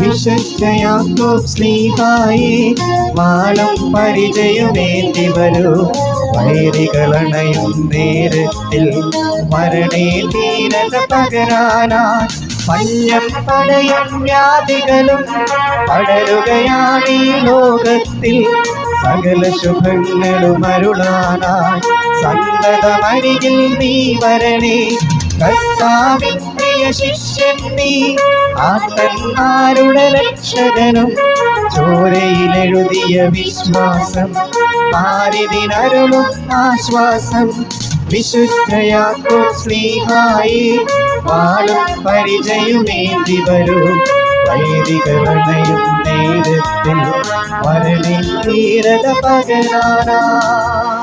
വിശുദ്ധ യാക്കോബ് ശ്ലീഹായേ വാളും പരിചയമേന്തി വരൂ. വൈരികളണയും നേരത്തിൽ മരണേ ധീരത പകരാനായി മഞ്ഞം പടയും വ്യാധികളും പടരുകയാണീ ലോകത്തിൽ. സകല ശുഭങ്ങളും അരുളാനായി സന്തതമരികിൽ നീ വരണേ. കർത്താവിൻ പ്രിയ ശിഷ്യൻ നീ, ആത്മന്മാരുടെ രക്ഷകനും. ചോരയിലെഴുതിയ വിശ്വാസം ആരിതിനരുളും ആശ്വാസം. വിശുദ്ധ യാക്കോബ് ശ്ലീഹായേ വാളും പരിചയമേന്തി വരൂ. വൈദികളണയും നേരത്തിൽ മരണേ ധീരത പകരാനായി.